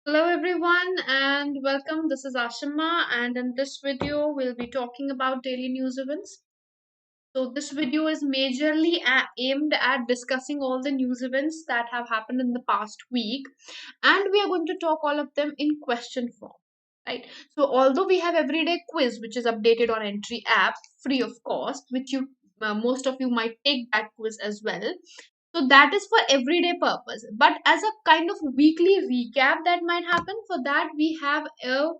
Hello everyone and welcome. This is Ashima and in this video we'll be talking about daily news events. So this video is majorly aimed at discussing all the news events that have happened in the past week, and we are going to talk all of them in question form. Right. So although we have everyday quiz which is updated on Entri app free of cost, which you most of you might take that quiz as well, so that is for everyday purpose. But as a kind of weekly recap that might happen, for that we have a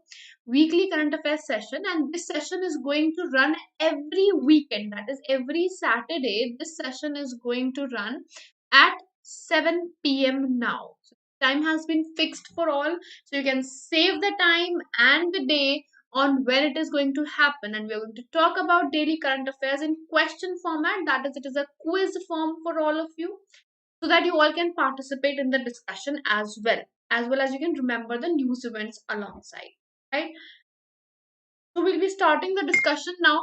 weekly current affairs session, and this session is going to run every weekend. That is every Saturday. This session is going to run at 7 p.m. now. So time has been fixed for all, so you can save the time and the day on when it is going to happen, and we are going to talk about daily current affairs in question format. That is, it is a quiz form for all of you, so that you all can participate in the discussion as well as you can remember the news events alongside, right? So we'll be starting the discussion now.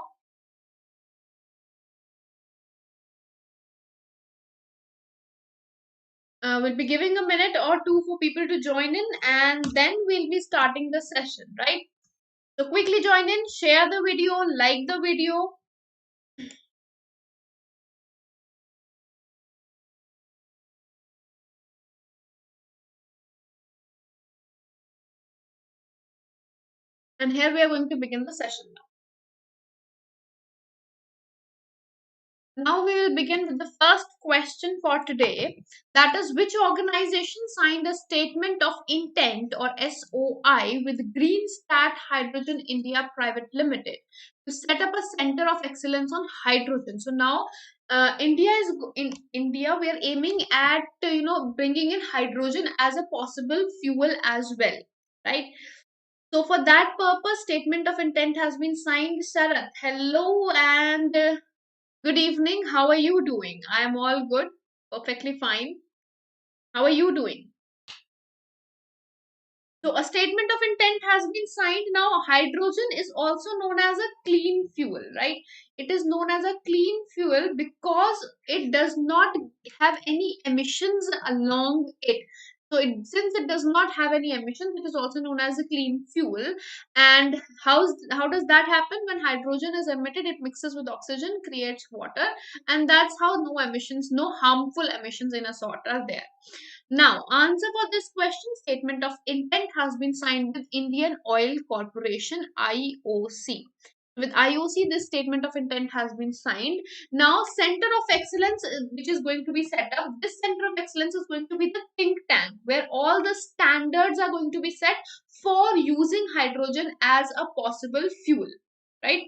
We'll be giving a minute or two for people to join in, and then we'll be starting the session, right? So quickly join in, share the video, like the video. And here we are going to begin the session now. Now we will begin with the first question for today. That is, which organization signed a statement of intent or SOI with Green Stat Hydrogen India Private Limited to set up a center of excellence on hydrogen? So now in India we are aiming at bringing in hydrogen as a possible fuel as well, right? So for that purpose, statement of intent has been signed. Sharath, hello and good evening. How are you doing? I am all good. Perfectly fine. How are you doing? So, a statement of intent has been signed. Now, hydrogen is also known as a clean fuel, right? It is known as a clean fuel because it does not have any emissions along it. So, since it does not have any emissions, it is also known as a clean fuel. And how does that happen? When hydrogen is emitted, it mixes with oxygen, creates water, and that's how no emissions, no harmful emissions in a sort are there. Now, answer for this question, statement of intent has been signed with Indian Oil Corporation IOC. With IOC, this statement of intent has been signed. Now, Center of Excellence, which is going to be set up, this Center of Excellence is going to be the think tank where all the standards are going to be set for using hydrogen as a possible fuel, right?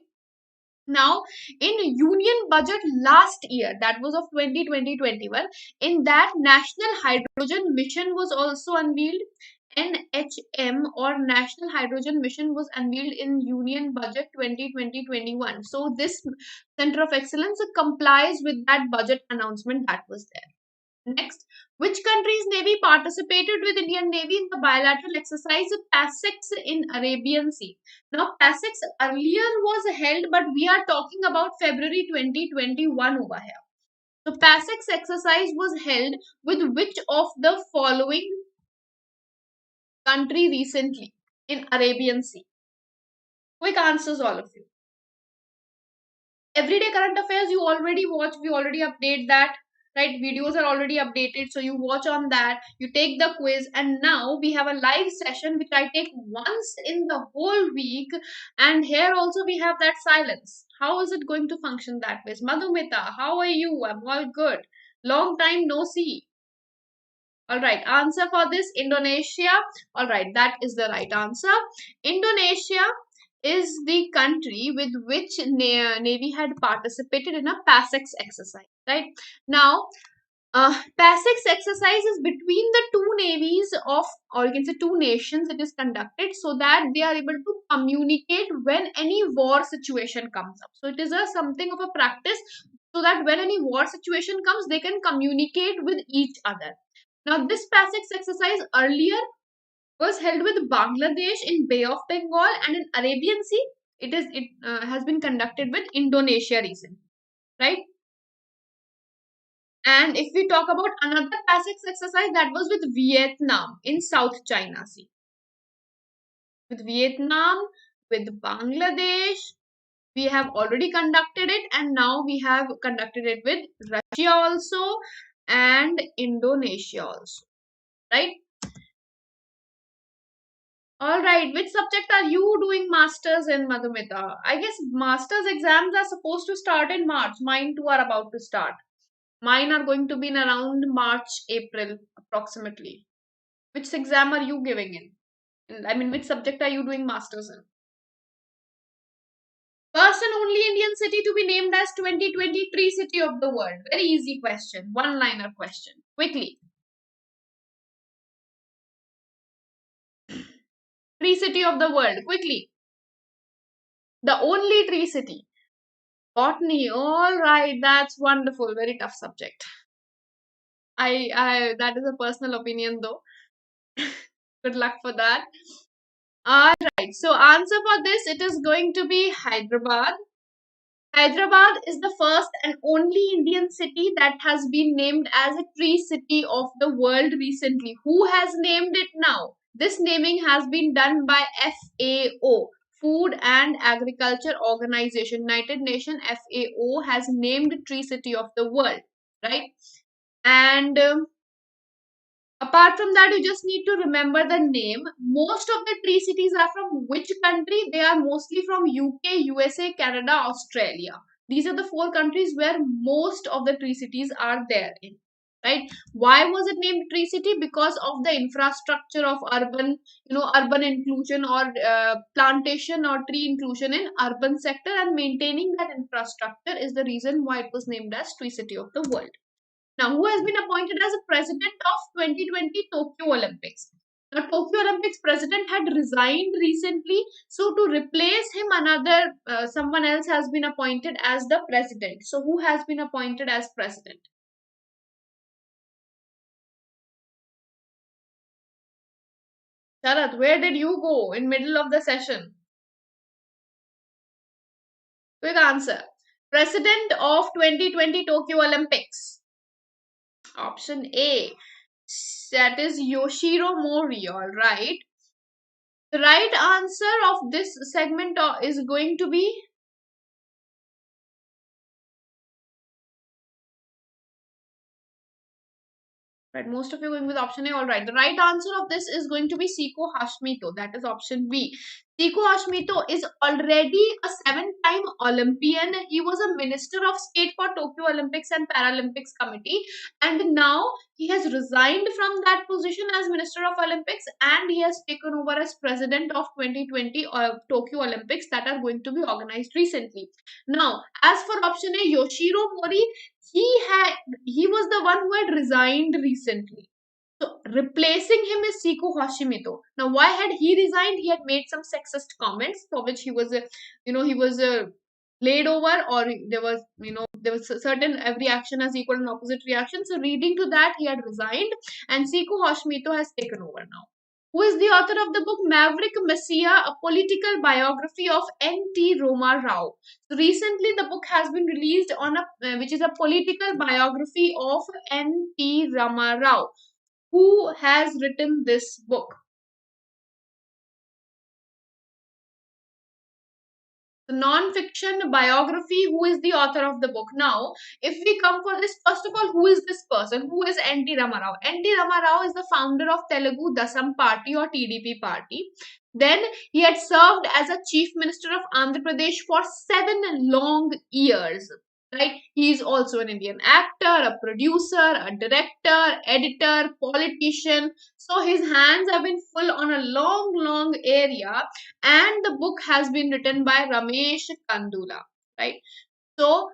Now, in union budget last year, that was of 2020-21, in that National Hydrogen Mission was also unveiled. NHM or National Hydrogen Mission was unveiled in Union Budget 2020-21. So this Center of Excellence complies with that budget announcement that was there. Next, which country's navy participated with Indian Navy in the bilateral exercise PASEX in Arabian Sea? Now, PASEX earlier was held, but we are talking about February 2021 over here. So, PASEX exercise was held with which of the following country recently in Arabian Sea? Quick answers, all of you. Everyday current affairs you already watch, we already update that, right? Videos are already updated, so you watch on that, you take the quiz, and now we have a live session which I take once in the whole week, and here also we have that silence. How is it going to function that way? Madhumita, how are you? I'm all good. Long time no see. All right, answer for this, Indonesia. All right, that is the right answer. Indonesia is the country with which Navy had participated in a PASEX exercise, right? Now, PASEX exercise is between the two navies of, or you can say two nations, it is conducted so that they are able to communicate when any war situation comes up. So it is a something of a practice so that when any war situation comes, they can communicate with each other. Now, this PASEX exercise earlier was held with Bangladesh in Bay of Bengal, and in Arabian Sea, it has been conducted with Indonesia recently, right? And if we talk about another PASEX exercise, that was with Vietnam in South China Sea. with Vietnam, with Bangladesh. We have already conducted it, and now we have conducted it with Russia also and Indonesia also, right? All right, which subject are you doing masters in, Madhumita? I guess masters exams are supposed to start in March. Mine too are about to start. Mine are going to be in around March, April approximately. Which exam are you giving in? I mean, which subject are you doing masters in? First and only Indian city to be named as 2023 City of the World. Very easy question. One liner question. Quickly. Tree city of the world. Quickly. The only tree city. Botany. All right. That's wonderful. Very tough subject. I that is a personal opinion though. Good luck for that. All right. So answer for this, it is going to be Hyderabad. Hyderabad is the first and only Indian city that has been named as a tree city of the world recently. Who has named it now? This naming has been done by FAO, Food and Agriculture Organization. United Nations FAO has named tree city of the world, right? And apart from that, you just need to remember the name. Most of the tree cities are from which country? They are mostly from UK, USA, Canada, Australia. These are the four countries where most of the tree cities are there in. Right? Why was it named tree city? Because of the infrastructure of urban, urban inclusion or plantation or tree inclusion in urban sector, and maintaining that infrastructure is the reason why it was named as tree city of the world. Now, who has been appointed as a president of 2020 Tokyo Olympics? Now, Tokyo Olympics president had resigned recently, so to replace him, another someone else has been appointed as the president. So, who has been appointed as president? Sharat, where did you go in middle of the session? Quick answer. President of 2020 Tokyo Olympics. Option A. That is Yoshiro Mori, all right. The right answer of this segment is going to be, right, most of you going with option A. All right. The right answer of this is going to be Siko Hashimoto. That is option B. Siko Hashimoto is already a seven-time Olympian. He was a Minister of State for Tokyo Olympics and Paralympics Committee. And now he has resigned from that position as Minister of Olympics, and he has taken over as President of 2020 Tokyo Olympics that are going to be organized recently. Now, as for option A, Yoshiro Mori, he was the one who had resigned recently. So replacing him is Siko Hashimoto. Now, why had he resigned? He had made some sexist comments for which he was, laid over, or there was a certain every action has equal and opposite reaction. So reading to that, he had resigned, and Siko Hashimoto has taken over now. Who is the author of the book Maverick Messiah, a political biography of N.T. Roma Rao? So recently, the book has been released on which is a political biography of N.T. Rama Rao. Who has written this book? The non-fiction biography. Who is the author of the book? Now, if we come for this, first of all, who is this person? Who is N.T. Ramarao? N.T. Ramarao is the founder of Telugu Dasam Party or TDP party. Then he had served as a chief minister of Andhra Pradesh for 7 long years. Right? He is also an Indian actor, a producer, a director, editor, politician. So his hands have been full on a long area, and the book has been written by Ramesh Kandula, right? So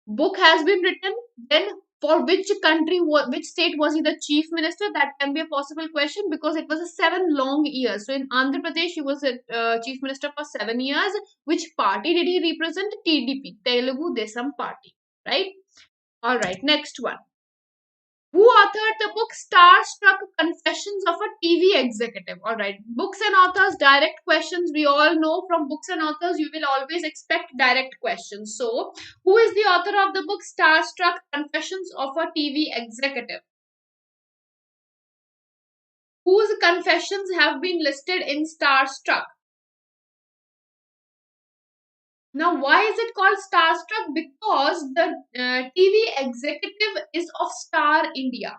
book has been written. Then for which country, which state was he the chief minister? That can be a possible question because it was a 7 long years. So in Andhra Pradesh he was a chief minister for 7 years. Which party did he represent? TDP, Telugu Desam Party, right? All right, next one. Who authored the book Starstruck Confessions of a TV Executive? All right, books and authors, direct questions. We all know from books and authors, you will always expect direct questions. So, who is the author of the book Starstruck Confessions of a TV Executive? Whose confessions have been listed in Starstruck? Now, why is it called Starstruck? Because the TV executive is of Star India,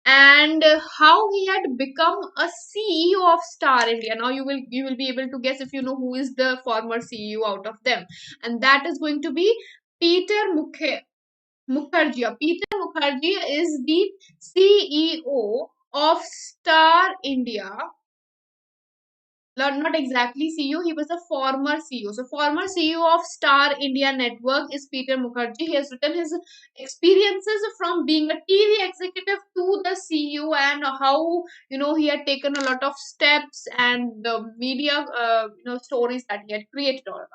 and how he had become a CEO of Star India. Now you will be able to guess if you know who is the former CEO out of them, and that is going to be Peter Mukherjee. Peter Mukherjee is the CEO of Star India. Not exactly CEO, he was a former CEO. So, former CEO of Star India Network is Peter Mukherjee. He has written his experiences from being a TV executive to the CEO, and how he had taken a lot of steps, and the media stories that he had created all around.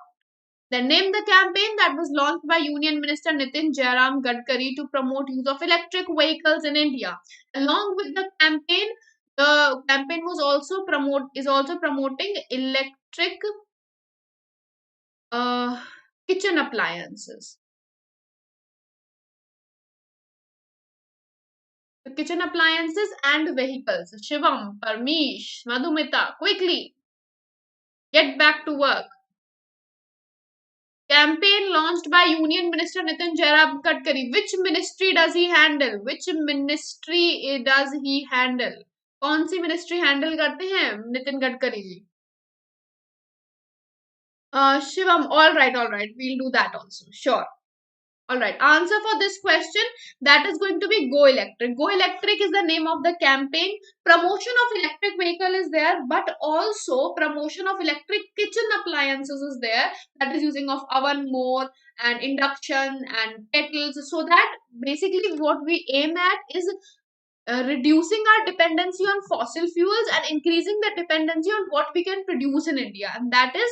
Then name the campaign that was launched by Union Minister Nitin Jairam Gadkari to promote use of electric vehicles in India. Along with the campaign was also promoting electric uh, kitchen appliances. The kitchen appliances and vehicles. Shivam, Parmish, Madhumita, quickly get back to work. Campaign launched by Union Minister Nitin Jairam Gadkari. Which ministry does he handle? Which ministry does he handle? कौन सी ministry handle करते हैं Nitin Gadkari ji? Shivam, all right, we'll do that also. Sure. All right. Answer for this question, that is going to be Go Electric. Go Electric is the name of the campaign. Promotion of electric vehicle is there, but also promotion of electric kitchen appliances is there. That is using of oven more and induction and kettles. So that basically what we aim at is reducing our dependency on fossil fuels and increasing the dependency on what we can produce in India, and that is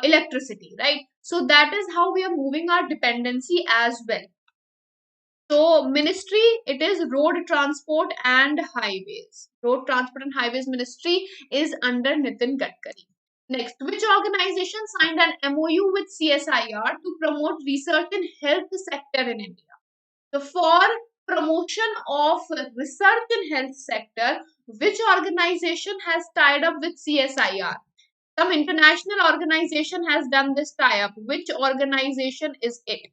electricity, right? So that is how we are moving our dependency as well. So ministry, it is Road Transport and Highways. Road Transport and Highways Ministry is under Nitin Gadkari. Next, which organization signed an MOU with CSIR to promote research in health sector in India? So for promotion of research in health sector, which organization has tied up with CSIR? Some international organization has done this tie-up. Which organization is it?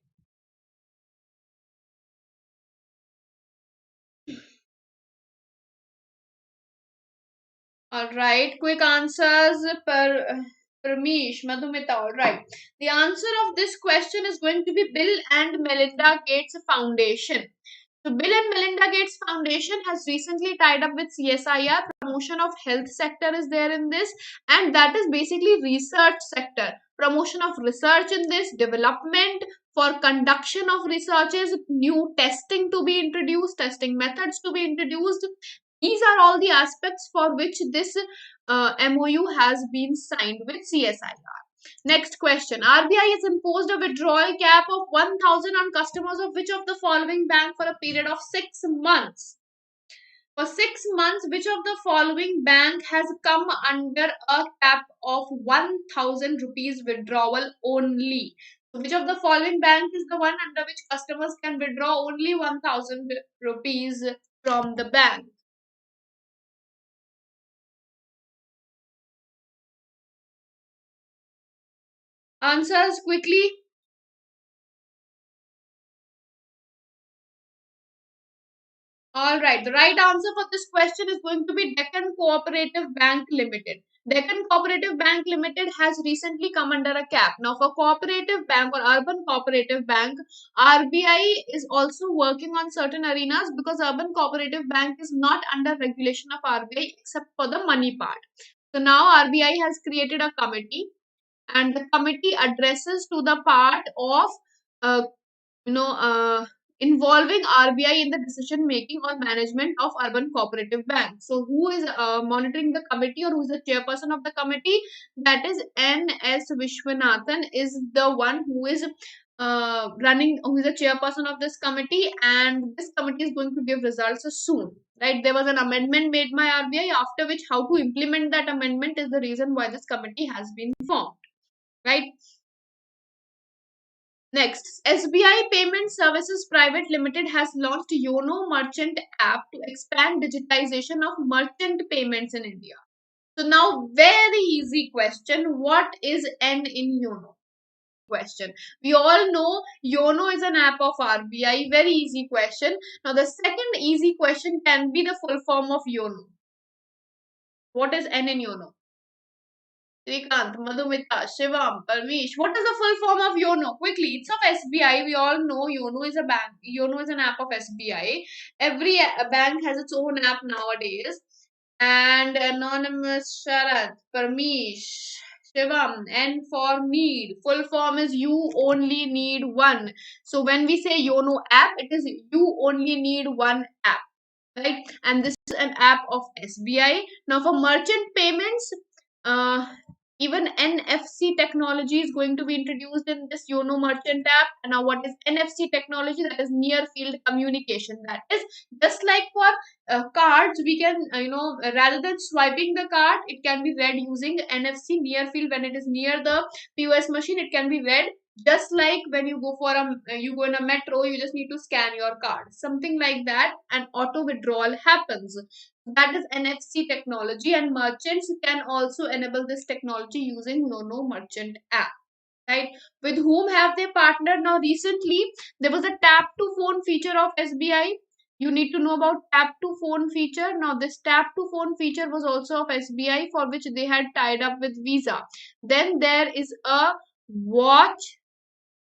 All right, quick answers per Parmish, Madhumita. All right. The answer of this question is going to be Bill and Melinda Gates Foundation. So, Bill and Melinda Gates Foundation has recently tied up with CSIR. Promotion of health sector is there in this, and that is basically research sector. Promotion of research in this, development for conduction of researches, new testing to be introduced, testing methods to be introduced. These are all the aspects for which this MOU has been signed with CSIR. Next question. RBI has imposed a withdrawal cap of 1,000 on customers of which of the following bank for a period of 6 months? For 6 months, which of the following bank has come under a cap of 1,000 rupees withdrawal only? So which of the following bank is the one under which customers can withdraw only 1,000 rupees from the bank? Answers quickly. All right. The right answer for this question is going to be Deccan Cooperative Bank Limited. Deccan Cooperative Bank Limited has recently come under a cap. Now, for cooperative bank or urban cooperative bank, RBI is also working on certain arenas because urban cooperative bank is not under regulation of RBI except for the money part. So now RBI has created a committee, and the committee addresses to the part of uh, you know, involving RBI in the decision making or management of urban cooperative banks. So, who is monitoring the committee, or who is the chairperson of the committee? That is N.S. Vishwanathan is the one who is who is the chairperson of this committee, and this committee is going to give results soon. Right? There was an amendment made by RBI, after which how to implement that amendment is the reason why this committee has been formed. Right? Next, SBI Payment Services Private Limited has launched YONO Merchant app to expand digitization of merchant payments in India. So now, very easy question. What is N in YONO? question. We all know YONO is an app of RBI. Very easy question. Now the second easy question can be the full form of YONO. What is N in YONO? Srikant, Madhumita, Shivam, Parmesh. What is the full form of YONO? Quickly, it's of SBI. We all know YONO is a bank. YONO is an app of SBI. Every bank has its own app nowadays. And anonymous Sharat, Parmesh, Shivam, N for need. Full form is you only need one. So when we say YONO app, it is you only need one app, right? And this is an app of SBI. Now for merchant payments, uh, even NFC technology is going to be introduced in this YONO merchant app. And now what is NFC technology? That is near field communication. That is just like for cards, we can, rather than swiping the card, it can be read using NFC near field. When it is near the POS machine, it can be read just like when you go for you go in a metro, you just need to scan your card, something like that, and auto withdrawal happens. That is NFC technology, and merchants can also enable this technology using YONO merchant app, right? With whom have they partnered? Now recently there was a tap to phone feature of SBI. You need to know about tap to phone feature. Now this tap to phone feature was also of SBI, for which they had tied up with Visa. Then there is a watch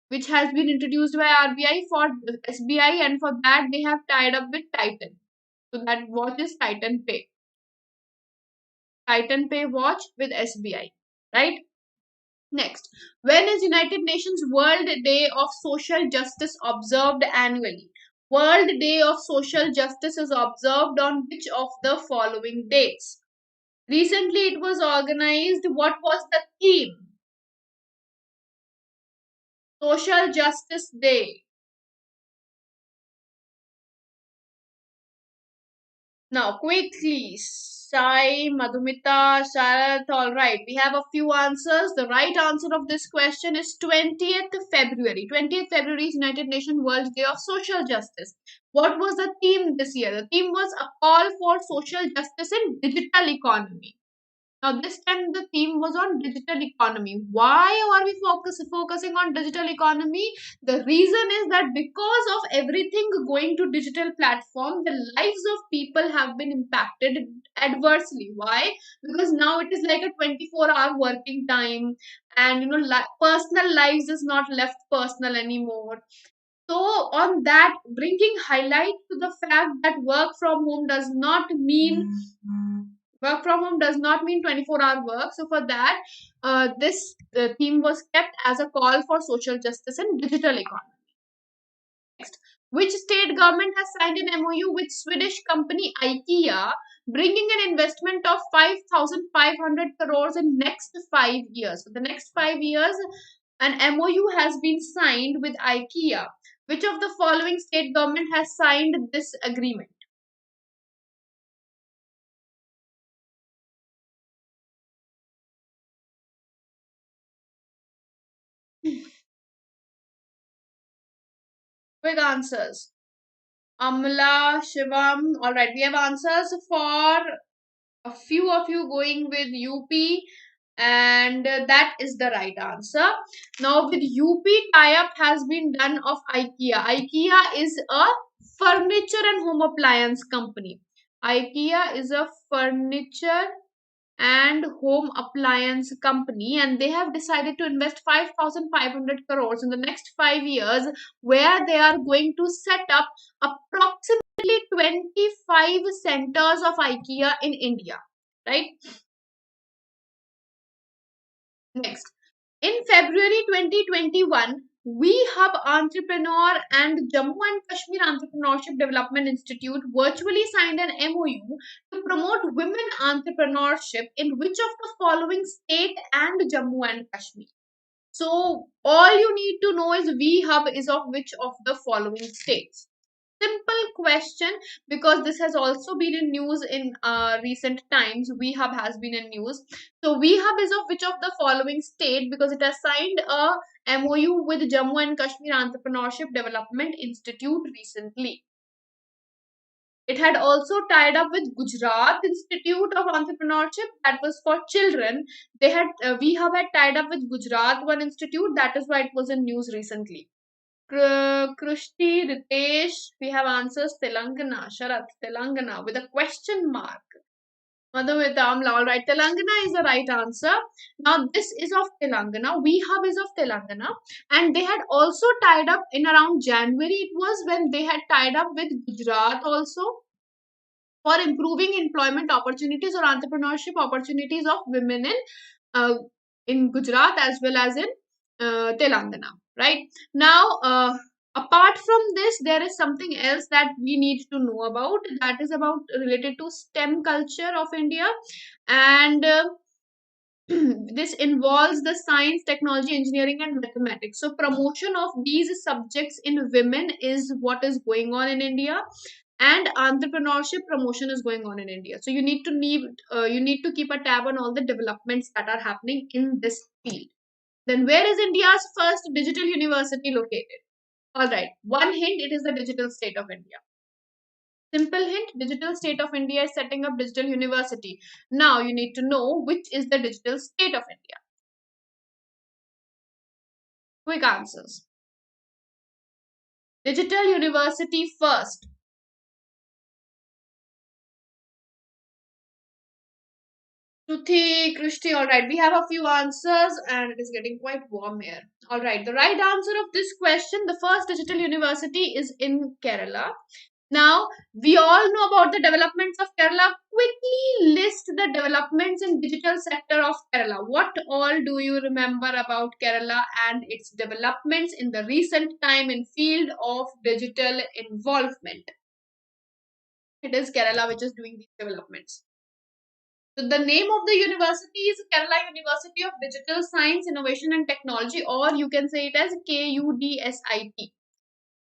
which has been introduced by RBI for SBI, and for that they have tied up with Titan. So that watch is Titan Pay. Titan Pay watch with SBI, right? Next, when is United Nations World Day of Social Justice observed annually? World Day of Social Justice is observed on which of the following dates? Recently it was organized. What was the theme? Social Justice Day. Now, quickly, Sai, Madhumita, Sharath, all right. We have a few answers. The right answer of this question is 20th February. 20th February is United Nations World Day of Social Justice. What was the theme this year? The theme was a call for social justice in digital economy. Now, this time the theme was on digital economy. Why are we focusing on digital economy? The reason is that because of everything going to digital platform, the lives of people have been impacted adversely. Why? Because now it is like a 24-hour working time, and personal lives is not left personal anymore. So, on that, bringing highlight to the fact that work from home does not mean 24-hour work. So for that, this theme was kept as a call for social justice and digital economy. Next, which state government has signed an MOU with Swedish company IKEA, bringing an investment of 5,500 crores in next 5 years? So the next 5 years, an MOU has been signed with IKEA. Which of the following state government has signed this agreement? Quick answers. Amla, Shivam. All right, we have answers for a few of you going with UP, and that is the right answer. Now, with UP, tie-up has been done of IKEA. IKEA is a furniture and home appliance company. IKEA is a furniture and home appliance company, and they have decided to invest 5,500 crores in the next 5 years, where they are going to set up approximately 25 centers of IKEA in India, right? Next, in February 2021, We Hub Entrepreneur and Jammu and Kashmir Entrepreneurship Development Institute virtually signed an MOU to promote women entrepreneurship in which of the following state and Jammu and Kashmir? So, all you need to know is We Hub is of which of the following states? Simple question, because this has also been in news in recent times. VHub has been in news. So VHub is of which of the following state, because it has signed a MOU with Jammu and Kashmir Entrepreneurship Development Institute recently. It had also tied up with Gujarat Institute of Entrepreneurship, that was for children. They had VHub had tied up with Gujarat One Institute, that is why it was in news recently. Krushti, Ritesh, we have answers Telangana, Sharath, Telangana with a question mark. Madhumita Amla, all right. Telangana is the right answer. Now, this is of Telangana. VHub is of Telangana. And they had also tied up in around January, it was when they had tied up with Gujarat also for improving employment opportunities or entrepreneurship opportunities of women in Gujarat as well as in Telangana. Right now, apart from this, there is something else that we need to know about, that is about related to STEM culture of India, and this involves the science, technology, engineering, and mathematics. So, promotion of these subjects in women is what is going on in India, and entrepreneurship promotion is going on in India. So, you need to keep a tab on all the developments that are happening in this field. Then, where is India's first digital university located? All right, one hint: it is the digital state of India. Simple hint: digital state of India is setting up digital university. Now you need to know which is the digital state of India. Quick answers. Digital university first. Shruti, Krishti, all right. We have a few answers and it is getting quite warm here. All right. The right answer of this question, the first digital university is in Kerala. Now, we all know about the developments of Kerala. Quickly list the developments in digital sector of Kerala. What all do you remember about Kerala and its developments in the recent time in field of digital involvement? It is Kerala which is doing these developments. So the name of the university is Kerala University of Digital Science, Innovation and Technology, or you can say it as KUDSIT.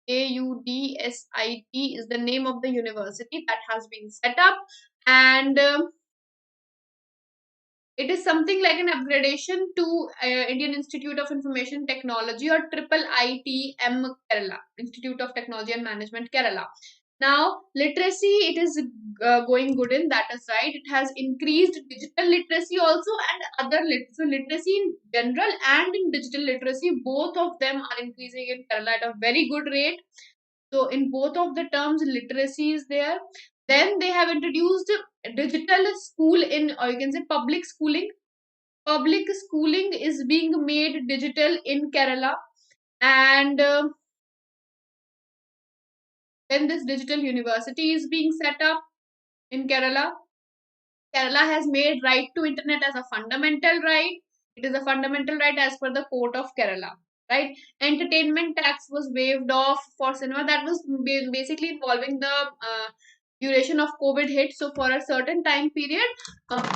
KUDSIT is the name of the university that has been set up, and it is something like an upgradation to Indian Institute of Information Technology, or Triple ITM Kerala, Institute of Technology and Management Kerala. Now, literacy, it is going good in, that is right. It has increased digital literacy also and other literacy. So, literacy in general and in digital literacy, both of them are increasing in Kerala at a very good rate. So, in both of the terms, literacy is there. Then they have introduced digital school in, or you can say public schooling. Public schooling is being made digital in Kerala, and then this digital university is being set up in Kerala. Kerala has made right to internet as a fundamental right. It is a fundamental right as per the Court of Kerala. Right? Entertainment tax was waived off for cinema. That was basically involving the duration of COVID hit. So for a certain time period,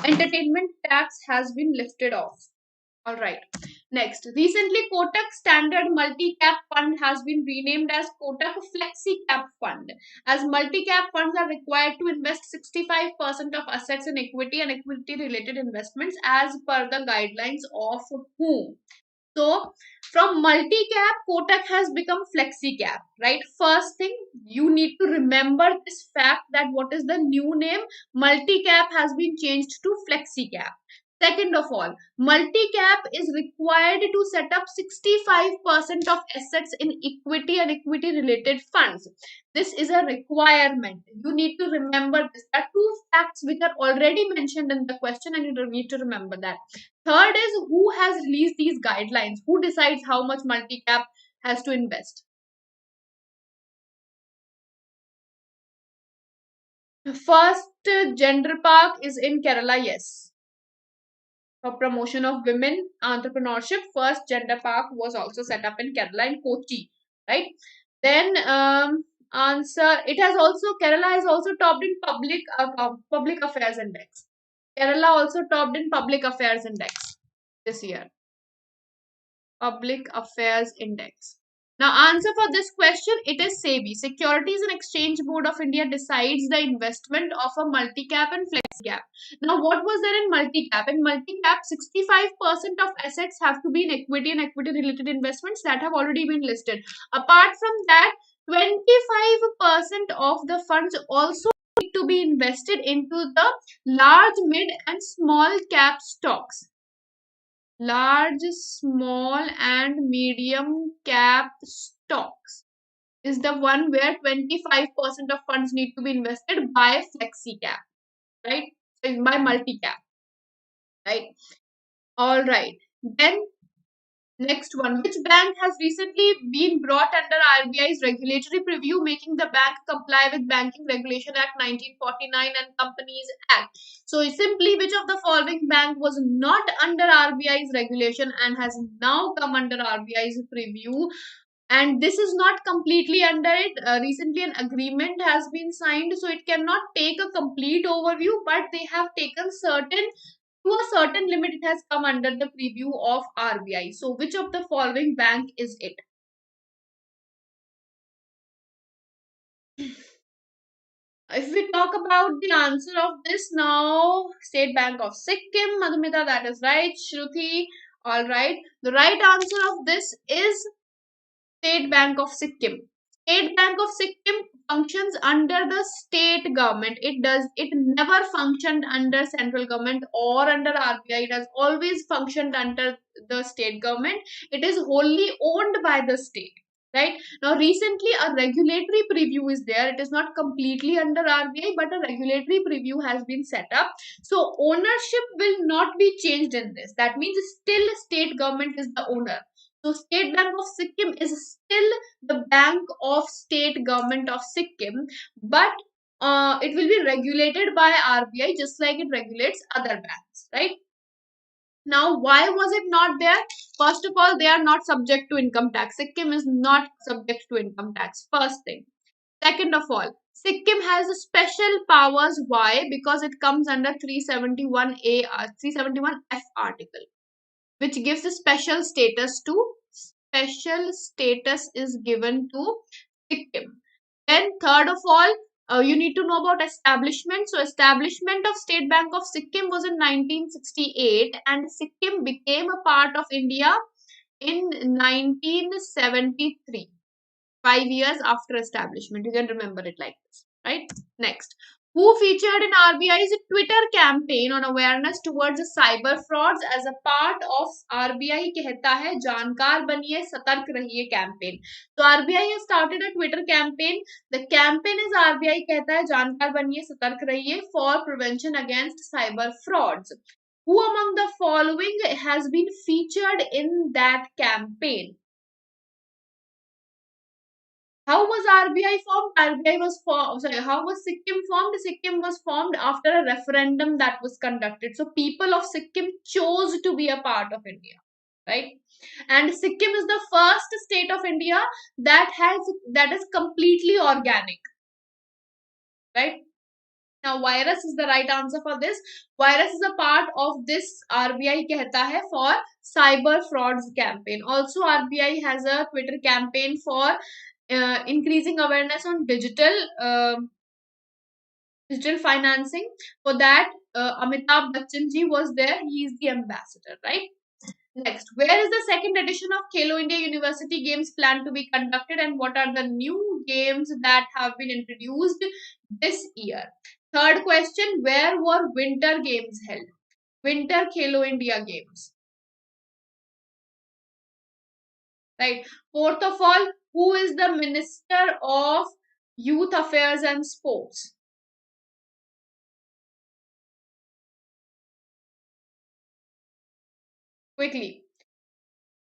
entertainment tax has been lifted off. All right. Next, recently Kotak Standard Multi-Cap Fund has been renamed as Kotak Flexi Cap Fund, as multi-cap funds are required to invest 65% of assets in equity and equity-related investments as per the guidelines of whom? So, from multi-cap, Kotak has become flexi-cap, right? First thing, you need to remember this fact that what is the new name? Multi-cap has been changed to flexi-cap. Second of all, multi-cap is required to set up 65% of assets in equity and equity-related funds. This is a requirement. You need to remember this. There are two facts which are already mentioned in the question and you need to remember that. Third is, who has released these guidelines? Who decides how much multi-cap has to invest? First gender park is in Kerala, yes. For promotion of women entrepreneurship, first gender park was also set up in Kerala in Kochi, right? Then answer, it has also, Kerala has also topped in public affairs index. Kerala also topped in public affairs index this year. Public affairs index. Now, answer for this question, it is SEBI. Securities and Exchange Board of India decides the investment of a multi-cap and flexi-cap. Now, what was there in multi-cap? In multi-cap, 65% of assets have to be in equity and equity-related investments that have already been listed. Apart from that, 25% of the funds also to be invested into the large, mid, and small cap stocks. Large, small, and medium cap stocks is the one where 25% of funds need to be invested by flexi cap, right? So by multi cap, right? All right. Then next one, which bank has recently been brought under RBI's regulatory preview, making the bank comply with Banking Regulation Act 1949 and Companies Act? So simply, which of the following bank was not under RBI's regulation and has now come under RBI's preview? And this is not completely under it. Recently, an agreement has been signed, so it cannot take a complete overview, but they have taken certain to a certain limit. It has come under the preview of RBI. So, which of the following bank is it? If we talk about the answer of this now, State Bank of Sikkim, Madhumita, that is right. Shruti, all right. The right answer of this is State Bank of Sikkim. State Bank of Sikkim functions under the state government. It never functioned under central government or under RBI. It has always functioned under the state government. It is wholly owned by the state. Right now, recently a regulatory preview is there. It is not completely under RBI, but a regulatory preview has been set up. So ownership will not be changed in this. That means still state government is the owner. So State Bank of Sikkim is still the bank of state government of Sikkim, but it will be regulated by RBI just like it regulates other banks, right? Now, why was it not there? First of all, they are not subject to income tax. Sikkim is not subject to income tax. First thing. Second of all, Sikkim has special powers. Why? Because it comes under 371A, 371F article, which gives a special status is given to Sikkim. Then third of all, you need to know about establishment. So establishment of State Bank of Sikkim was in 1968 and Sikkim became a part of India in 1973. 5 years after establishment. You can remember it like this, right? Next, who featured in RBI's Twitter campaign on awareness towards cyber frauds as a part of RBI कहता है जानकार बनिए सतर्क रहिए campaign. So RBI has started a Twitter campaign. The campaign is RBI कहता है जानकार बनिए सतर्क रहिए for prevention against cyber frauds. Who among the following has been featured in that campaign? How was RBI formed? RBI was formed. Sorry, how was Sikkim formed? Sikkim was formed after a referendum that was conducted. So people of Sikkim chose to be a part of India, right? And Sikkim is the first state of India that is completely organic, right? Now, virus is the right answer for this. Virus is a part of this RBI कहता है for cyber frauds campaign. Also, RBI has a Twitter campaign for increasing awareness on digital financing. For that, Amitabh Bachchan ji was there. He is the ambassador, right? Next, where is the second edition of Khelo India University Games planned to be conducted, and what are the new games that have been introduced this year? Third question, where were Winter Games held? Winter Khelo India Games. Right. Fourth of all, who is the Minister of Youth Affairs and Sports? Quickly.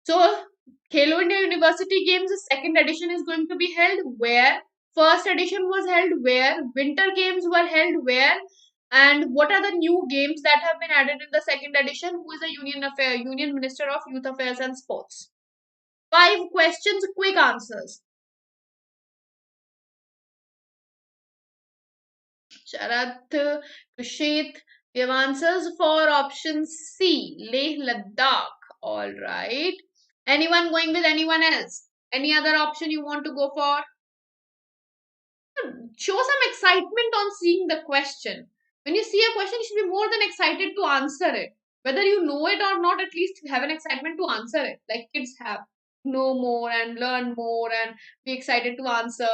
So, Khelo India University Games, second edition is going to be held where? First edition was held where? Winter Games were held where? And what are the new games that have been added in the second edition? Who is the Union Minister of Youth Affairs and Sports? 5 questions, quick answers. Sharat, Kushit, we have answers for option C, Leh Ladakh. All right. Anyone going with anyone else? Any other option you want to go for? Show some excitement on seeing the question. When you see a question, you should be more than excited to answer it. Whether you know it or not, at least have an excitement to answer it, like kids have. know more and learn more and be excited to answer.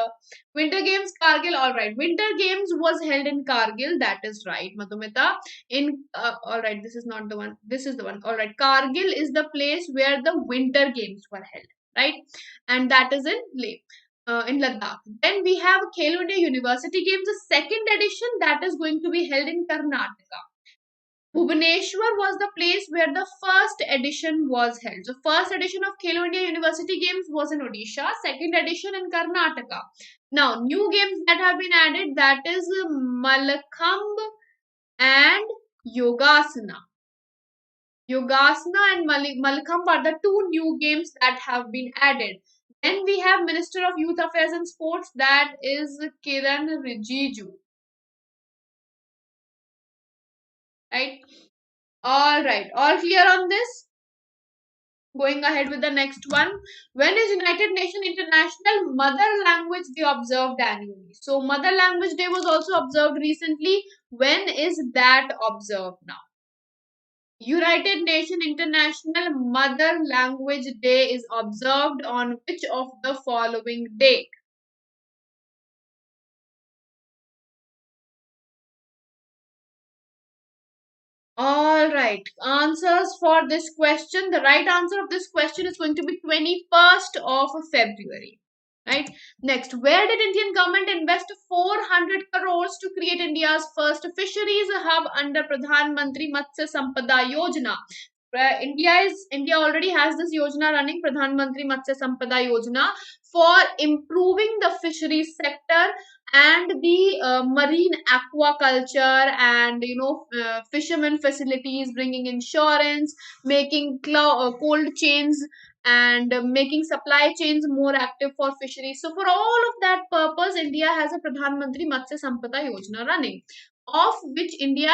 Winter Games, Kargil, all right. Winter Games was held in Kargil. That is right, Madhumita. In all right, this is not the one. This is the one. All right, Kargil is the place where the Winter Games were held, right? And that is in in Ladakh. Then we have Khelo India University Games, the second edition that is going to be held in Karnataka. Bhubaneswar was the place where the first edition was held. So, first edition of Khelo India University Games was in Odisha, second edition in Karnataka. Now, new games that have been added, that is Malakhamb and Yogasana. Yogasana and Malakhamb are the two new games that have been added. Then we have Minister of Youth Affairs and Sports, that is Kiran Rijiju. Right? All right. All clear on this? Going ahead with the next one. When is United Nations International Mother Language Day observed annually? So, Mother Language Day was also observed recently. When is that observed now? United Nations International Mother Language Day is observed on which of the following date? All right. Answers for this question. The right answer of this question is going to be 21st of February. Right. Next, where did Indian government invest 400 crores to create India's first fisheries hub under Pradhan Mantri Matsya Sampada Yojana? India already has this yojana running, Pradhan Mantri Matsya Sampada Yojana, for improving the fisheries sector and the marine aquaculture and fishermen facilities, bringing insurance, making cold chains and making supply chains more active for fisheries. So for all of that purpose, India has a Pradhan Mantri Matsya Sampada Yojana running, of which Indian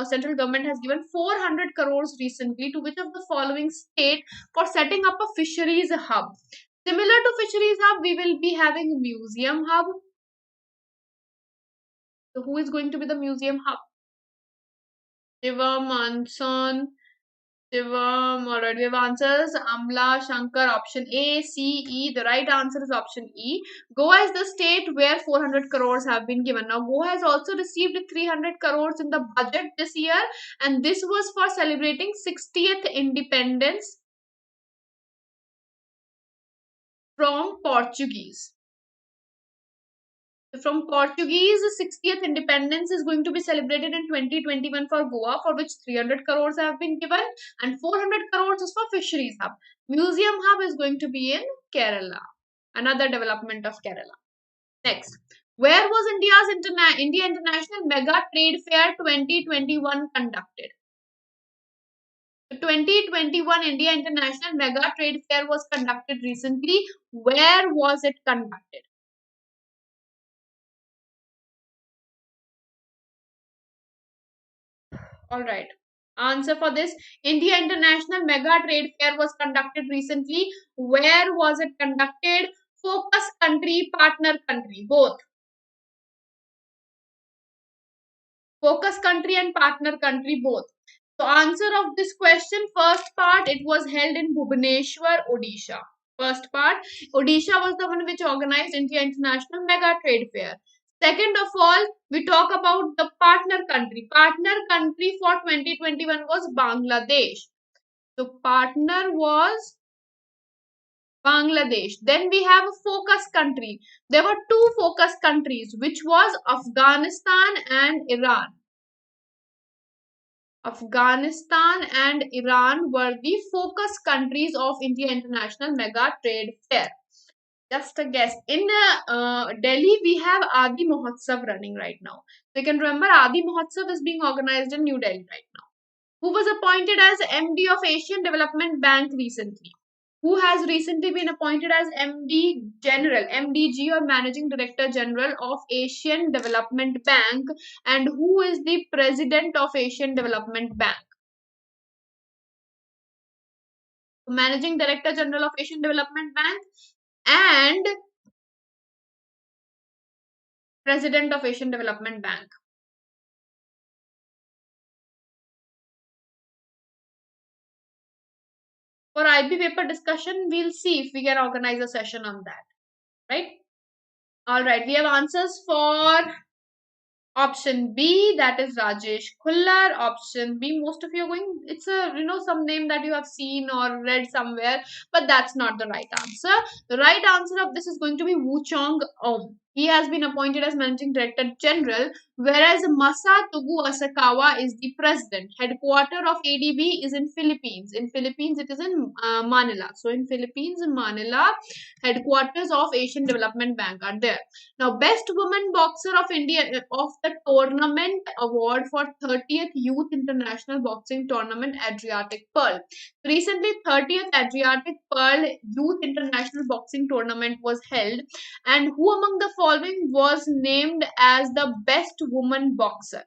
central government has given 400 crores recently to which of the following state for setting up a fisheries hub. Similar to fisheries hub, we will be having a museum hub. So who is going to be the museum hub? Shivam, Manson, Shivam. Alright, we have answers. Amla, Shankar, option A, C, E. The right answer is option E. Goa is the state where 400 crores have been given. Now, Goa has also received 300 crores in the budget this year, and this was for celebrating 60th independence from Portuguese. From Portuguese, 60th independence is going to be celebrated in 2021 for Goa, for which 300 crores have been given, and 400 crores is for fisheries hub. Museum hub is going to be in Kerala, another development of Kerala. Next, where was India International Mega Trade Fair 2021 conducted? The 2021 India International Mega Trade Fair was conducted recently. Where was it conducted? All right. Answer for this: India International Mega Trade Fair was conducted recently. Where was it conducted? Focus country, partner country, both. Focus country and partner country, both. So, answer of this question: first part, it was held in Bhubaneswar, Odisha. First part, Odisha was the one which organized India International Mega Trade Fair. Second of all, we talk about the partner country. Partner country for 2021 was Bangladesh. So partner was Bangladesh. Then we have a focus country. There were two focus countries, which was Afghanistan and Iran. Afghanistan and Iran were the focus countries of India International Mega Trade Fair. Just a guess. In Delhi, we have Adi Mahotsav running right now. So you can remember Adi Mahotsav is being organized in New Delhi right now. Who was appointed as MD of Asian Development Bank recently? Who has recently been appointed as MD General, MDG or Managing Director General of Asian Development Bank, and who is the President of Asian Development Bank? Managing Director General of Asian Development Bank and President of Asian Development Bank. For IB paper discussion, we'll see if we can organize a session on that, right? All right, we have answers for option B, that is Rajesh Khullar. Option B, most of you are going, it's a, some name that you have seen or read somewhere, but that's not the right answer. The right answer of this is going to be Woo Chong Om. He has been appointed as Managing Director General, whereas Masa Tugu Asakawa is the President. Headquarter of ADB is in Philippines. In Philippines, it is in Manila. So in Philippines, in Manila, headquarters of Asian Development Bank are there. Now, Best Woman Boxer of India of the tournament award for 30th Youth International Boxing Tournament Adriatic Pearl. Recently, 30th Adriatic Pearl Youth International Boxing Tournament was held, and who among the following was named as the Best Woman Boxer?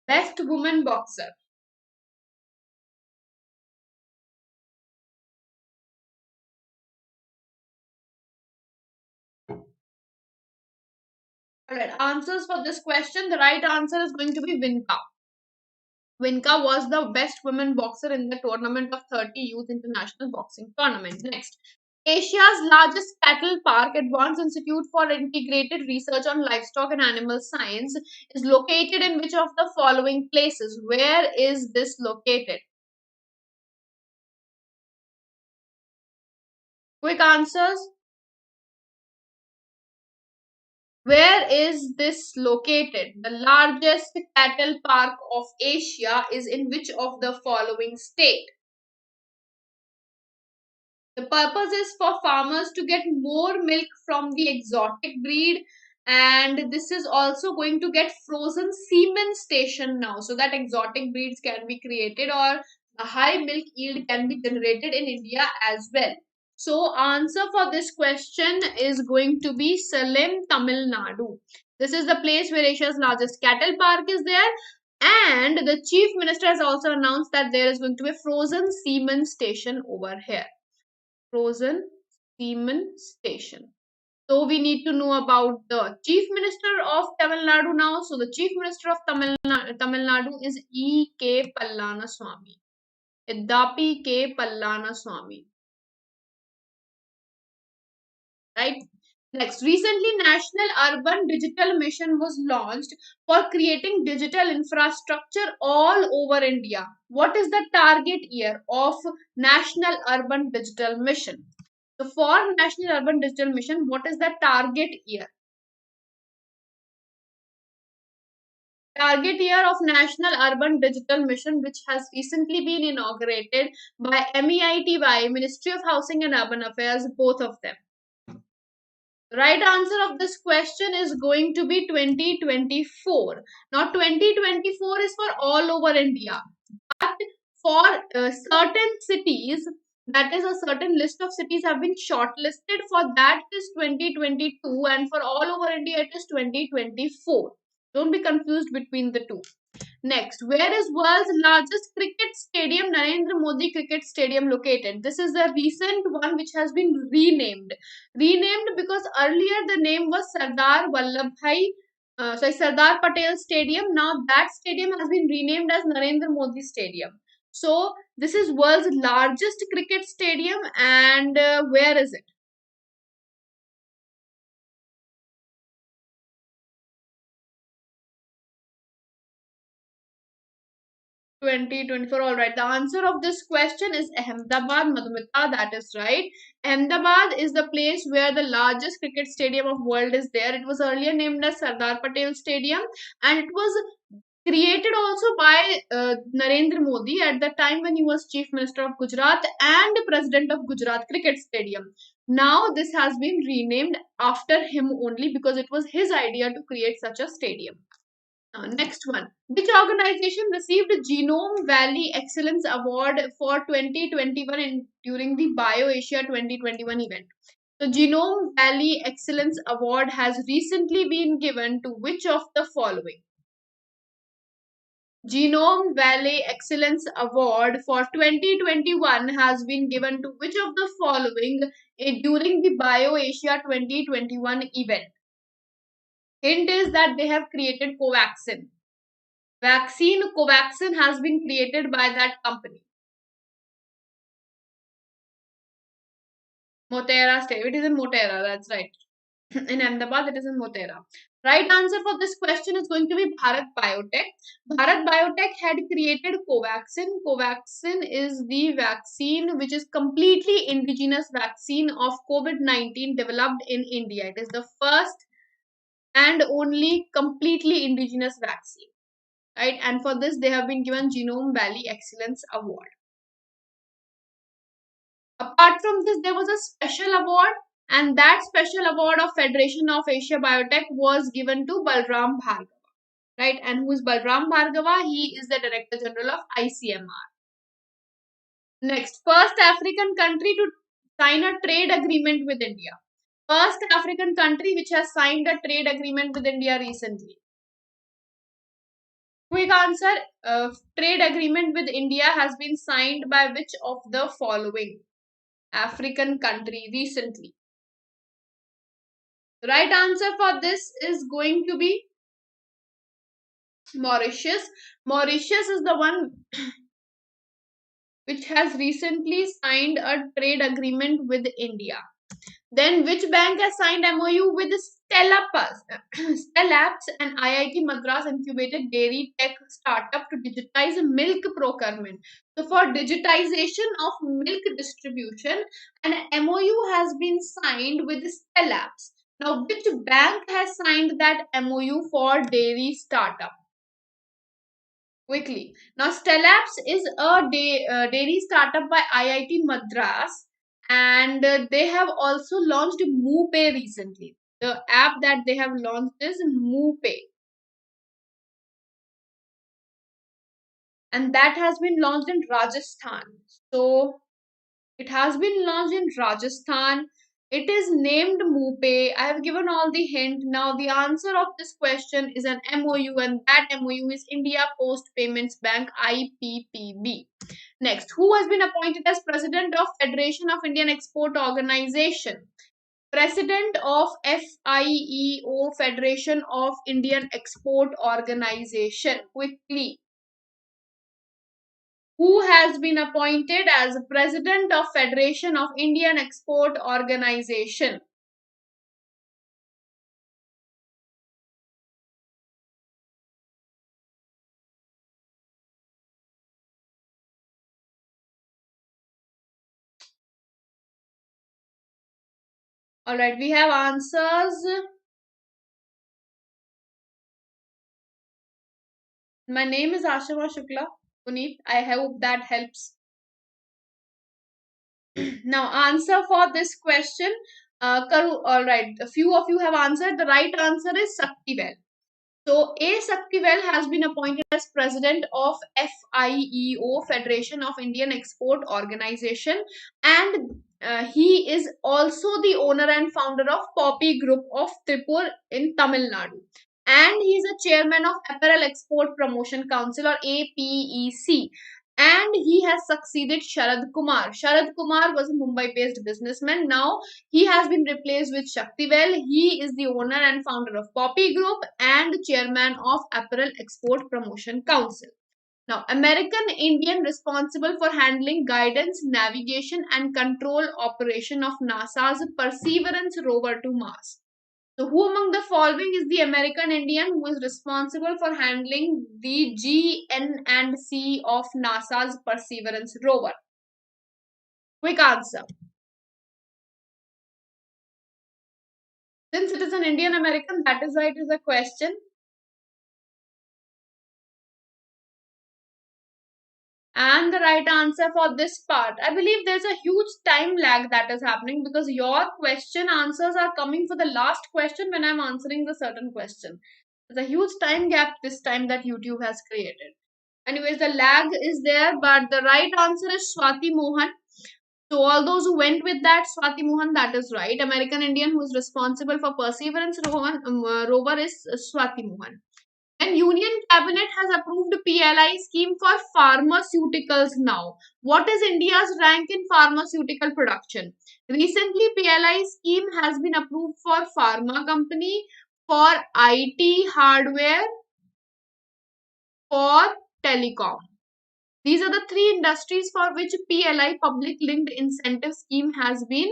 Best Woman Boxer. Alright, answers for this question. The right answer is going to be Vinka. Vinka was the best women boxer in the tournament of 30 Youth International Boxing Tournament. Next, Asia's largest cattle park, Advanced Institute for Integrated Research on Livestock and Animal Science, is located in which of the following places? Where is this located? Quick answers. Where is this located? The largest cattle park of Asia is in which of the following state? The purpose is for farmers to get more milk from the exotic breed, and this is also going to get frozen semen station now, so that exotic breeds can be created or a high milk yield can be generated in India as well. So answer for this question is going to be Salem, Tamil Nadu. This is the place where Asia's largest cattle park is there, and the chief minister has also announced that there is going to be a frozen semen station over here. Frozen semen station. So we need to know about the chief minister of Tamil Nadu now. So the chief minister of Tamil Nadu is E.K. Pallanaswamy. Iddapi K. Pallanaswamy. Right? Next, recently National Urban Digital Mission was launched for creating digital infrastructure all over India. What is the target year of National Urban Digital Mission? So for National Urban Digital Mission, what is the target year? Target year of National Urban Digital Mission, which has recently been inaugurated by MEITY, Ministry of Housing and Urban Affairs, both of them. The right answer of this question is going to be 2024. Now 2024 is for all over India. But for certain cities, that is a certain list of cities have been shortlisted. For that it is 2022, and for all over India it is 2024. Don't be confused between the two. Next, where is world's largest cricket stadium, Narendra Modi Cricket Stadium, located? This is the recent one which has been renamed. Renamed because earlier the name was Sardar Patel Stadium. Now that stadium has been renamed as Narendra Modi Stadium. So this is world's largest cricket stadium, and where is it? 2024. All right. The answer of this question is Ahmedabad, Madhumita. That is right. Ahmedabad is the place where the largest cricket stadium of world is there. It was earlier named as Sardar Patel Stadium, and it was created also by Narendra Modi at the time when he was Chief Minister of Gujarat and President of Gujarat Cricket Stadium. Now this has been renamed after him only because it was his idea to create such a stadium. Next one. Which organization received Genome Valley Excellence Award for 2021 during the BioAsia 2021 event? The Genome Valley Excellence Award has recently been given to which of the following? Genome Valley Excellence Award for 2021 has been given to which of the following during the BioAsia 2021 event? Hint is that they have created Covaxin. Vaccine Covaxin has been created by that company. Motera State. It is in Motera, that's right. In Ahmedabad, it is in Motera. Right answer for this question is going to be Bharat Biotech. Bharat Biotech had created Covaxin. Covaxin is the vaccine which is completely indigenous vaccine of COVID-19 developed in India. It is the first and only completely indigenous vaccine. Right? And for this, they have been given Genome Valley Excellence Award. Apart from this, there was a special award, and that special award of Federation of Asia Biotech was given to Balram Bhargava, right? And who is Balram Bhargava? He is the Director General of ICMR. Next, first African country to sign a trade agreement with India. First African country which has signed a trade agreement with India recently. Quick answer, trade agreement with India has been signed by which of the following African country recently? The right answer for this is going to be Mauritius. Mauritius is the one which has recently signed a trade agreement with India. Then which bank has signed MOU with Stellap's and IIT Madras incubated dairy tech startup to digitize milk procurement. So for digitization of milk distribution, an MOU has been signed with Stellap's. Now which bank has signed that MOU for dairy startup? Quickly. Now, Stellap's is a dairy startup by IIT Madras, and they have also launched MooPay recently. The app that they have launched is MooPay, and that has been launched in Rajasthan. So, it has been launched in Rajasthan. It is named MooPay. I have given all the hint. Now, the answer of this question is an MOU, and that MOU is India Post Payments Bank IPPB. Next, who has been appointed as President of Federation of Indian Export Organization? President of FIEO, Federation of Indian Export Organization. Quickly. Who has been appointed as President of Federation of Indian Export Organization? Alright, we have answers. My name is Ashima Shukla. Puneet, I hope that helps. Now, answer for this question. Alright, a few of you have answered. The right answer is Saktivel. So, A. Saktivel has been appointed as President of FIEO, Federation of Indian Export Organization, and he is also the owner and founder of Poppy Group of Tripur in Tamil Nadu. And he is a chairman of Apparel Export Promotion Council or APEC. And he has succeeded Sharad Kumar. Sharad Kumar was a Mumbai-based businessman. Now he has been replaced with Shaktivel. He is the owner and founder of Poppy Group and chairman of Apparel Export Promotion Council. Now, American Indian responsible for handling guidance, navigation and control operation of NASA's Perseverance rover to Mars. So, who among the following is the American Indian who is responsible for handling the G, N and C of NASA's Perseverance rover? Quick answer. Since it is an Indian American, that is why it is a question. And the right answer for this part, I believe there's a huge time lag that is happening because your question answers are coming for the last question when I'm answering the certain question. There's a huge time gap this time that YouTube has created. Anyways, the lag is there, but the right answer is Swati Mohan. So all those who went with that, Swati Mohan, that is right. American Indian who is responsible for Perseverance rover is Swati Mohan. And Union Cabinet has approved PLI scheme for pharmaceuticals now. What is India's rank in pharmaceutical production? Recently, PLI scheme has been approved for pharma company, for IT hardware, for telecom. These are the three industries for which PLI, Public Linked Incentive Scheme, has been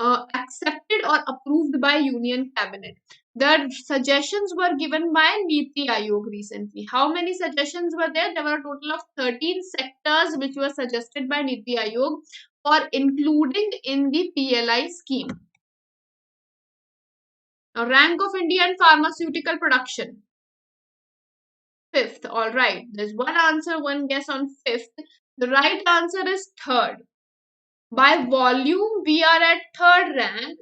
accepted or approved by Union Cabinet. The suggestions were given by Niti Aayog recently. How many suggestions were there? There were a total of 13 sectors which were suggested by Niti Aayog for including in the PLI scheme. Now, rank of India in pharmaceutical production. Fifth. All right. There's one answer, one guess on fifth. The right answer is third. By volume, we are at third rank.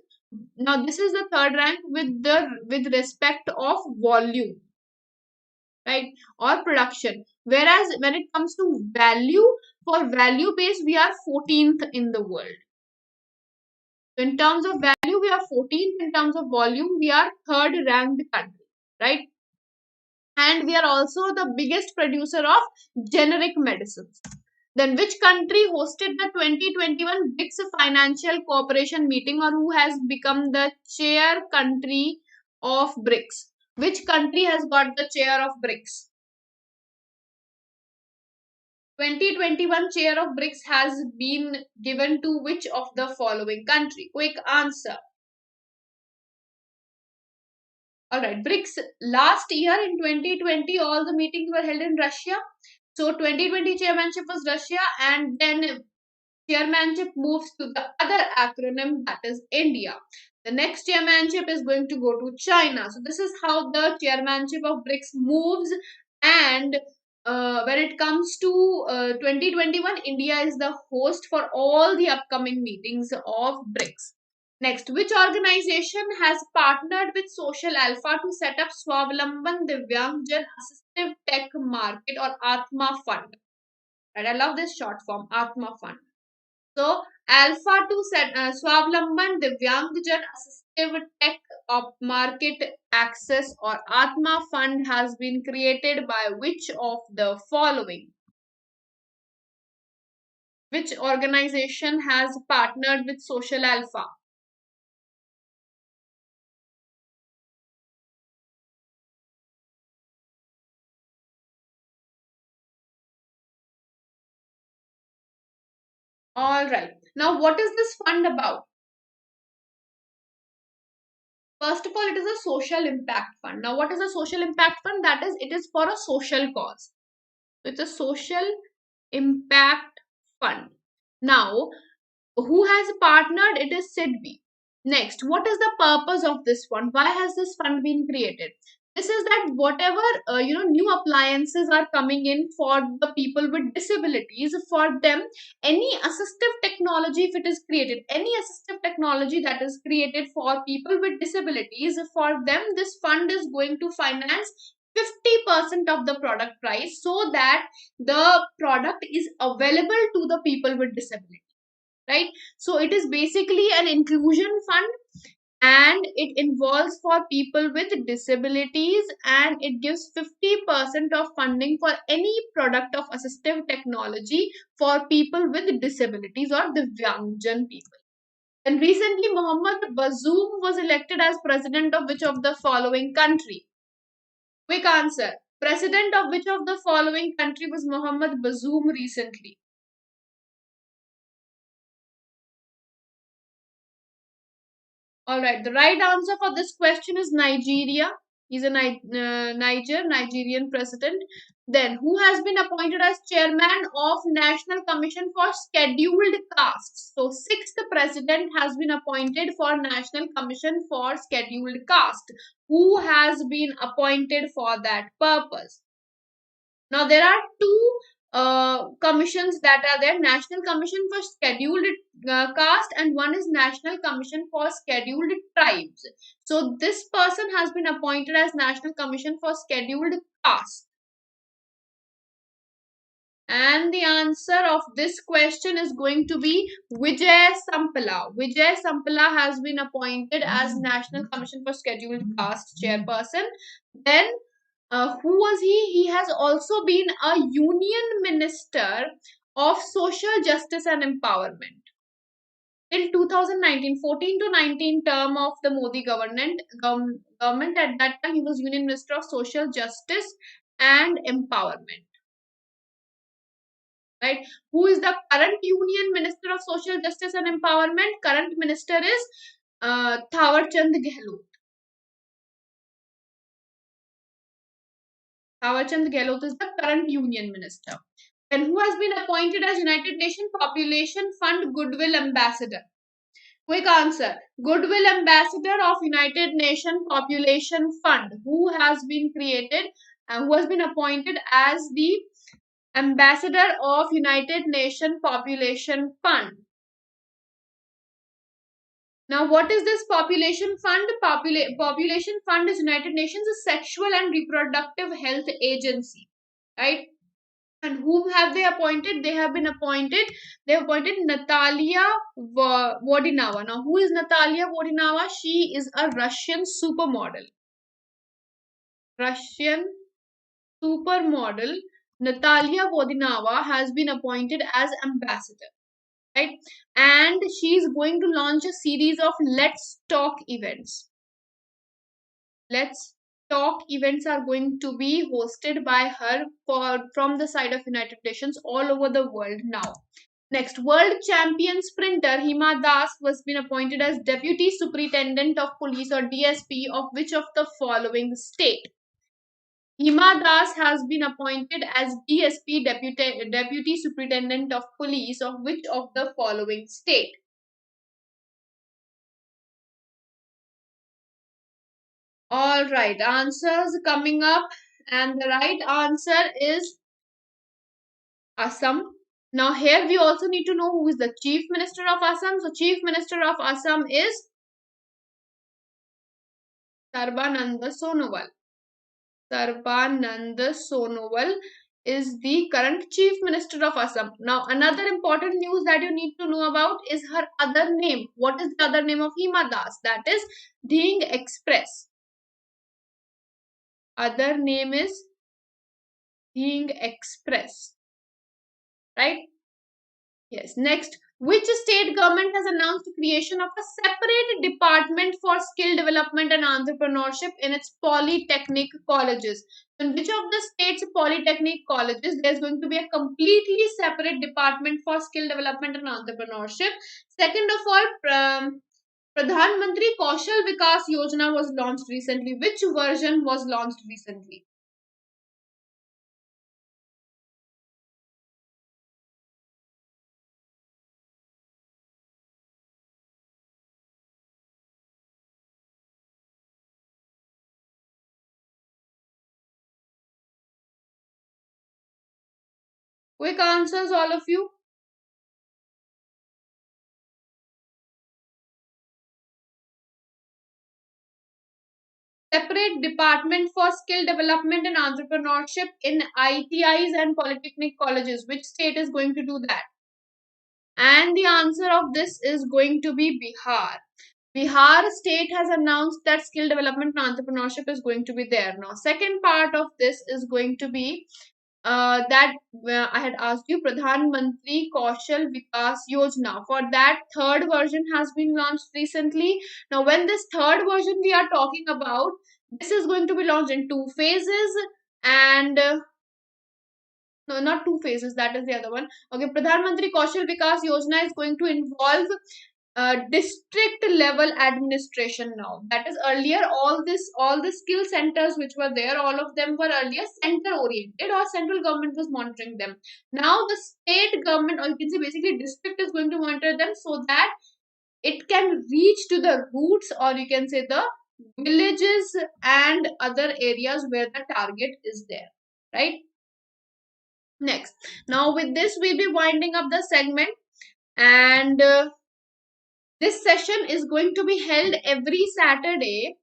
Now, this is the third rank with respect of volume, right, or production. Whereas when it comes to value, for value base, we are 14th in the world. So in terms of value, we are 14th. In terms of volume, we are third ranked country, right? And we are also the biggest producer of generic medicines. Then which country hosted the 2021 BRICS Financial Cooperation meeting, or who has become the chair country of BRICS? Which country has got the chair of BRICS? 2021 chair of BRICS has been given to which of the following country? Quick answer. Alright, BRICS, last year in 2020, all the meetings were held in Russia. So 2020 chairmanship was Russia, and then chairmanship moves to the other acronym, that is India. The next chairmanship is going to go to China. So this is how the chairmanship of BRICS moves. And when it comes to 2021, India is the host for all the upcoming meetings of BRICS. Next, which organization has partnered with Social Alpha to set up Swavlamban Divyangjan Assistive Tech Market, or Atma Fund? Right, I love this short form, Atma Fund. So, Alpha to set Swavlamban Divyangjan Assistive Tech Market Access, or Atma Fund, has been created by which of the following? Which organization has partnered with Social Alpha? All right. Now, what is this fund about? First of all, it is a social impact fund. Now, what is a social impact fund? That is, it is for a social cause. So, it's a social impact fund. Now, who has partnered? It is SIDBI. Next, what is the purpose of this fund? Why has this fund been created? This is that whatever new appliances are coming in for the people with disabilities, for them, any assistive technology, if it is created, any assistive technology that is created for people with disabilities, for them, this fund is going to finance 50% of the product price, so that the product is available to the people with disability, right? So it is basically an inclusion fund, and it involves for people with disabilities, and it gives 50% of funding for any product of assistive technology for people with disabilities, or Divyangjan people. And recently, Mohammad Bazoum was elected as president of which of the following country? Quick answer. President of which of the following country was Mohammad Bazoum recently? All right, the right answer for this question is Nigeria. He's a Nigerian president. Then, who has been appointed as chairman of National Commission for Scheduled Castes? So, sixth president has been appointed for National Commission for Scheduled Caste. Who has been appointed for that purpose? Now, there are two commissions that are there: National Commission for Scheduled Caste, and one is National Commission for Scheduled Tribes. So, this person has been appointed as National Commission for Scheduled Caste. And the answer of this question is going to be Vijay Sampala. Vijay Sampala has been appointed as National Commission for Scheduled Caste chairperson. Then, who was he? He has also been a union minister of social justice and empowerment. Till 2019, 14 to 19 term of the Modi government, at that time he was union minister of social justice and empowerment. Right? Who is the current Union Minister of Social Justice and Empowerment? Current minister is Thawarchand Gehlot. Thawarchand Gehlot is the current Union Minister. And who has been appointed as United Nations Population Fund Goodwill Ambassador? Quick answer. Goodwill Ambassador of United Nations Population Fund. Who has been created, who has been appointed as the Ambassador of United Nations Population Fund. Now, what is this population fund? Population fund is United Nations Sexual and Reproductive Health Agency, right? And whom have they appointed? They have appointed Natalia Vodinova. Now, who is Natalia Vodinova? She is a Russian supermodel. Russian supermodel Natalia Vodinova has been appointed as ambassador. Right? And she is going to launch a series of Let's Talk events. Let's Talk events are going to be hosted by her from the side of United Nations all over the world now. Next, world champion sprinter Hima Das was been appointed as Deputy Superintendent of Police or DSP of which of the following state? Hima Das has been appointed as DSP Deputy Superintendent of Police of which of the following state? All right, answers coming up, and the right answer is Assam. Now here we also need to know who is the Chief Minister of Assam. So Chief Minister of Assam is Sarbanand Sonowal. Sarbanand Sonowal is the current Chief Minister of Assam. Now another important news that you need to know about is her other name. What is the other name of Hima Das? That is Dhing Express. Other name is Dhing Express. Right? Yes. Next, which state government has announced the creation of a separate department for skill development and entrepreneurship in its polytechnic colleges? In which of the state's polytechnic colleges there is going to be a completely separate department for skill development and entrepreneurship? Second of all, Pradhan Mantri Kaushal Vikas Yojana was launched recently. Which version was launched recently? Quick answers, all of you. Separate department for skill development and entrepreneurship in ITIs and polytechnic colleges. Which state is going to do that? And the answer of this is going to be Bihar. Bihar state has announced that skill development and entrepreneurship is going to be there. Now, second part of this is going to be that I had asked you Pradhan Mantri Kaushal Vikas Yojana. For that, third version has been launched recently. Now, when this third version we are talking about, this is going to be launched in 2 phases and no, not 2 phases. That is the other one. Okay, Pradhan Mantri Kaushal Vikas Yojana is going to involve district level administration now. That is earlier all the skill centers which were there, all of them were earlier center oriented or central government was monitoring them. Now the state government, or you can say basically district, is going to monitor them so that it can reach to the roots, or you can say the villages and other areas where the target is there, right? Next, now with this we'll be winding up the segment, and this session is going to be held every Saturday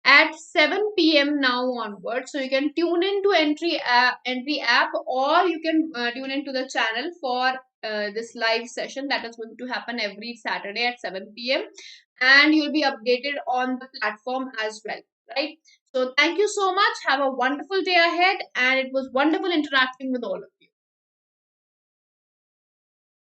at 7 p.m. now onwards. So you can tune in to Entri app, or you can tune into the channel for this live session that is going to happen every Saturday at 7 p.m. and you'll be updated on the platform as well, right? So thank you so much. Have a wonderful day ahead, and it was wonderful interacting with all of you.